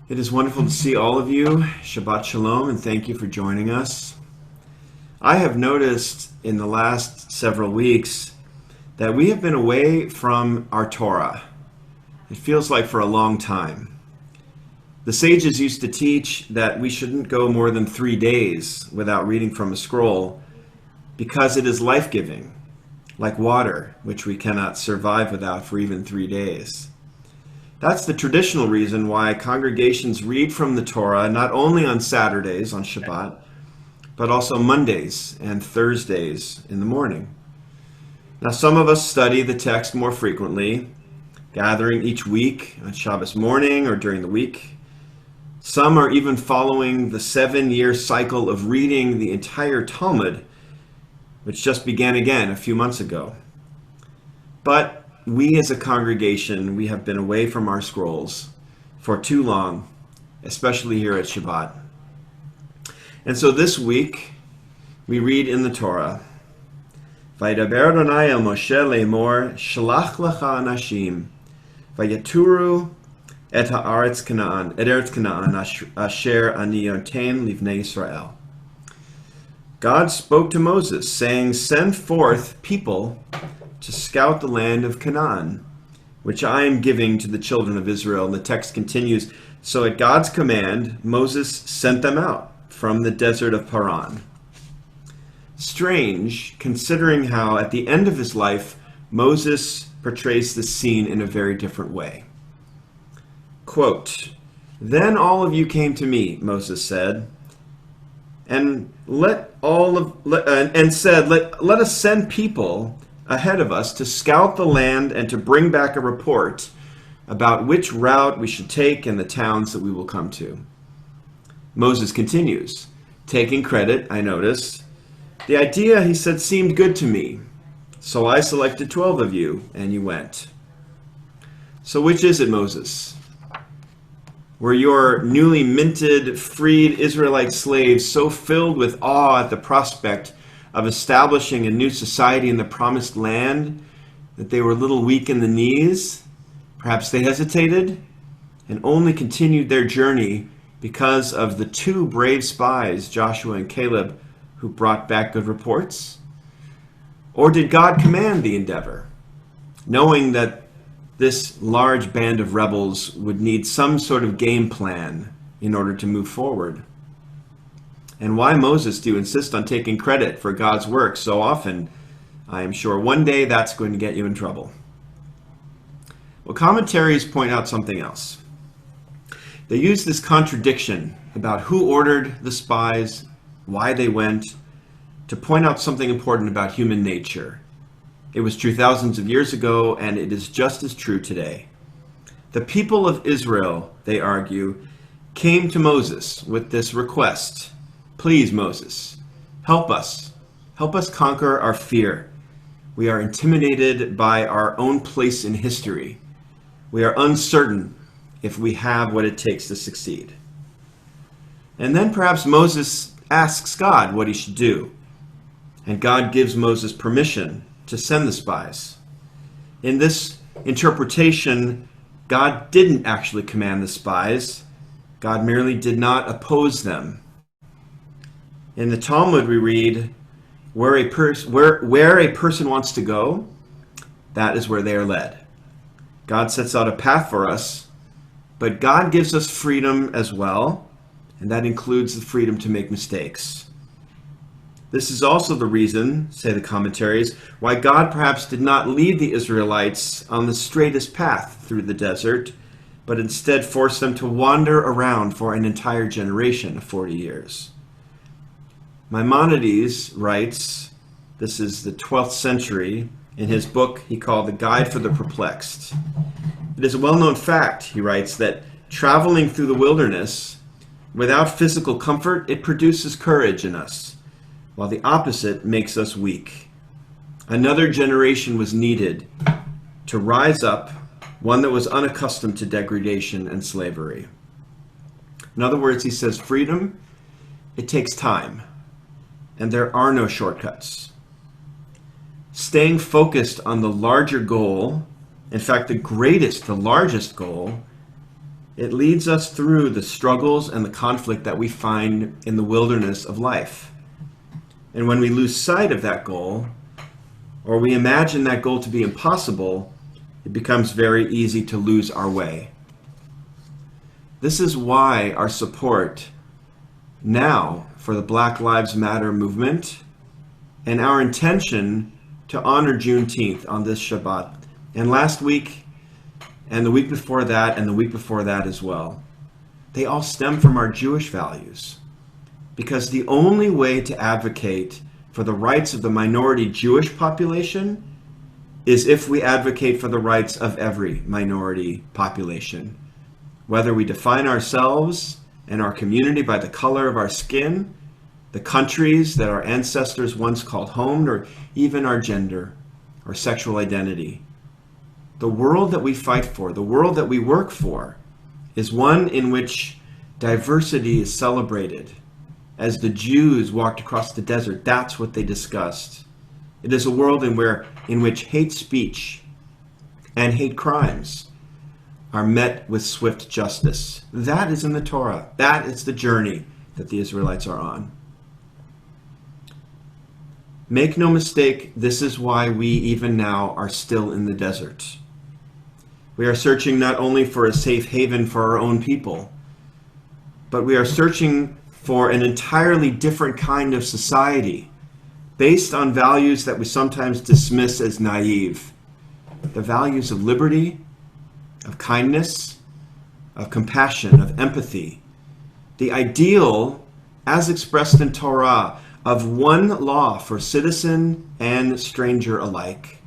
It is wonderful to see all of you. Shabbat Shalom, and thank you for joining us. I have noticed in the last several weeks that we have been away from our Torah. It feels like for a long time. The sages used to teach that we shouldn't go more than 3 days without reading from a scroll because it is life-giving, like water, which we cannot survive without for even 3 days. That's the traditional reason why congregations read from the Torah not only on Saturdays, on Shabbat, but also Mondays and Thursdays in the morning. Now, some of us study the text more frequently, gathering each week on Shabbos morning or during the week. Some are even following the 7-year cycle of reading the entire Talmud, which just began again a few months ago. But we as a congregation, we have been away from our scrolls for too long, especially here at Shabbat. And so this week, we read in the Torah, Vaydaber Adonai el Moshe le'emor, Shlach lecha anashim, vayeturu et ha'aretz Canaan, asher ani yoten livnei Yisrael. God spoke to Moses, saying, "Send forth people to scout the land of Canaan, which I am giving to the children of Israel." And the text continues, "So at God's command, Moses sent them out from the desert of Paran." Strange, considering how at the end of his life, Moses portrays this scene in a very different way. Quote, "Then all of you came to me," Moses said, and said, let us send people ahead of us to scout the land and to bring back a report about which route we should take and the towns that we will come to. Moses continues, taking credit, I notice. "The idea," he said, "seemed good to me. So I selected 12 of you, and you went." So which is it, Moses? Were your newly minted, freed Israelite slaves so filled with awe at the prospect of establishing a new society in the promised land that they were a little weak in the knees? Perhaps they hesitated and only continued their journey because of the 2 brave spies, Joshua and Caleb, who brought back good reports? Or did God command the endeavor, knowing that this large band of rebels would need some sort of game plan in order to move forward? And why, Moses, do you insist on taking credit for God's work so often? I am sure one day that's going to get you in trouble. Well, commentaries point out something else. They use this contradiction about who ordered the spies, why they went, to point out something important about human nature. It was true thousands of years ago, and it is just as true today. The people of Israel, they argue, came to Moses with this request. "Please, Moses, help us. Help us conquer our fear. We are intimidated by our own place in history. We are uncertain if we have what it takes to succeed." And then perhaps Moses asks God what he should do, and God gives Moses permission to send the spies. In this interpretation, God didn't actually command the spies. God merely did not oppose them. In the Talmud we read, where a person wants to go, that is where they are led. God sets out a path for us, but God gives us freedom as well, and that includes the freedom to make mistakes. This is also the reason, say the commentaries, why God perhaps did not lead the Israelites on the straightest path through the desert, but instead forced them to wander around for an entire generation of 40 years. Maimonides writes, this is the 12th century, in his book he called The Guide for the Perplexed. It is a well-known fact, he writes, that traveling through the wilderness without physical comfort, it produces courage in us, while the opposite makes us weak. Another generation was needed to rise up, one that was unaccustomed to degradation and slavery. In other words, he says, freedom, it takes time, and there are no shortcuts. Staying focused on the larger goal, in fact, the largest goal, It leads us through the struggles and the conflict that we find in the wilderness of life. And when we lose sight of that goal, or we imagine that goal to be impossible, it becomes very easy to lose our way. This is why our support now for the Black Lives Matter movement and our intention to honor Juneteenth on this Shabbat, and last week and the week before that and the week before that as well, they all stem from our Jewish values. Because the only way to advocate for the rights of the minority Jewish population is if we advocate for the rights of every minority population. Whether we define ourselves and our community by the color of our skin, the countries that our ancestors once called home, or even our gender or sexual identity. The world that we fight for, the world that we work for, is one in which diversity is celebrated. As the Jews walked across the desert, that's what they discussed. It is a world in which hate speech and hate crimes are met with swift justice. That is in the Torah. That is the journey that the Israelites are on. Make no mistake, this is why we even now are still in the desert. We are searching not only for a safe haven for our own people, but we are searching for an entirely different kind of society based on values that we sometimes dismiss as naive. The values of liberty, of kindness, of compassion, of empathy. The ideal, as expressed in Torah, of one law for citizen and stranger alike.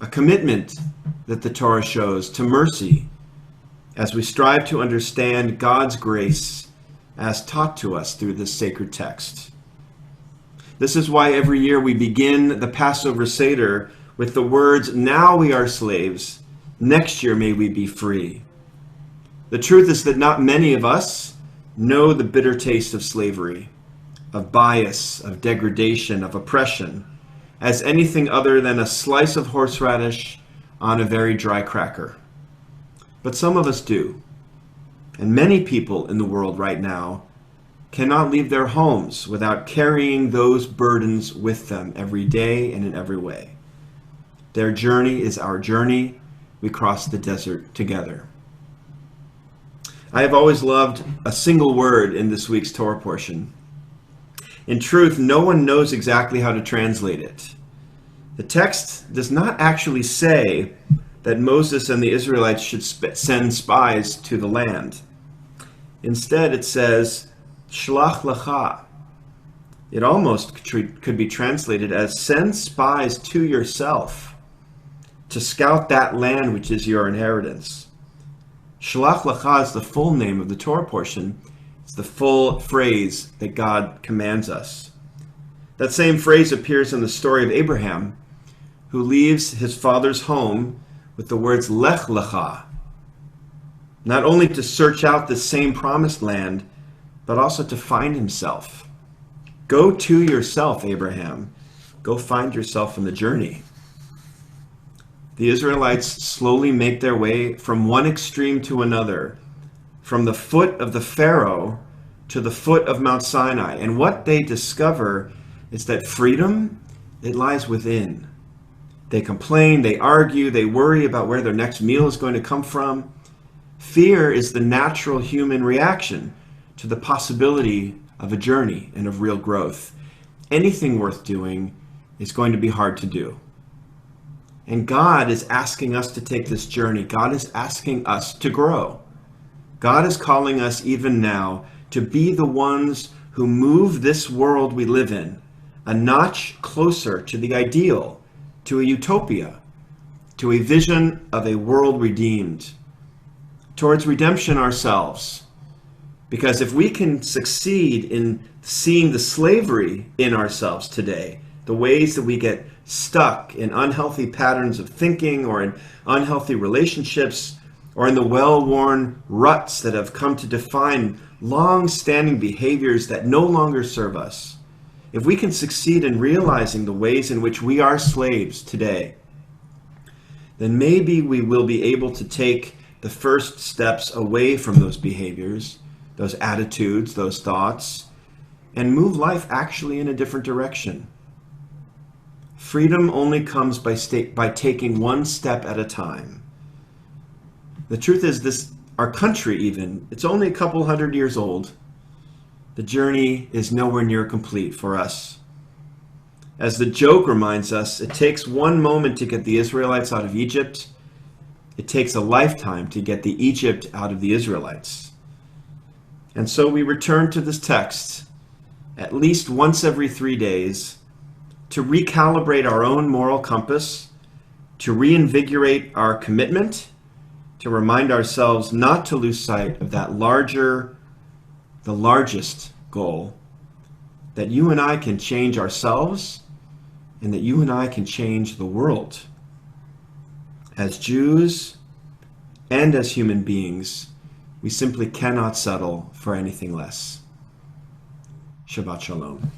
A commitment that the Torah shows to mercy as we strive to understand God's grace as taught to us through this sacred text. This is why every year we begin the Passover Seder with the words, "Now we are slaves, next year may we be free." The truth is that not many of us know the bitter taste of slavery, of bias, of degradation, of oppression, as anything other than a slice of horseradish on a very dry cracker. But some of us do. And many people in the world right now cannot leave their homes without carrying those burdens with them every day and in every way. Their journey is our journey. We cross the desert together. I have always loved a single word in this week's Torah portion. In truth, no one knows exactly how to translate it. The text does not actually say that Moses and the Israelites should send spies to the land. Instead, it says, Shlach lecha. It almost could be translated as, send spies to yourself to scout that land which is your inheritance. Shlach lecha is the full name of the Torah portion. It's the full phrase that God commands us. That same phrase appears in the story of Abraham, who leaves his father's home with the words Lech lecha, not only to search out the same promised land, but also to find himself. Go to yourself, Abraham. Go find yourself in the journey. The Israelites slowly make their way from one extreme to another, from the foot of the Pharaoh to the foot of Mount Sinai. And what they discover is that freedom, it lies within. They complain, they argue, they worry about where their next meal is going to come from. Fear is the natural human reaction to the possibility of a journey and of real growth. Anything worth doing is going to be hard to do. And God is asking us to take this journey. God is asking us to grow. God is calling us even now to be the ones who move this world we live in a notch closer to the ideal, to a utopia, to a vision of a world redeemed, towards redemption ourselves. Because if we can succeed in seeing the slavery in ourselves today, the ways that we get stuck in unhealthy patterns of thinking or in unhealthy relationships or in the well-worn ruts that have come to define long-standing behaviors that no longer serve us, if we can succeed in realizing the ways in which we are slaves today, then maybe we will be able to take the first steps away from those behaviors, those attitudes, those thoughts, and move life actually in a different direction. Freedom only comes by taking one step at a time. The truth is, our country even, it's only a couple hundred years old. The journey is nowhere near complete for us. As the joke reminds us, it takes one moment to get the Israelites out of Egypt. It takes a lifetime to get the Egypt out of the Israelites. And so we return to this text at least once every 3 days to recalibrate our own moral compass, to reinvigorate our commitment, to remind ourselves not to lose sight of that the largest goal, that you and I can change ourselves and that you and I can change the world. As Jews and as human beings, we simply cannot settle for anything less. Shabbat Shalom.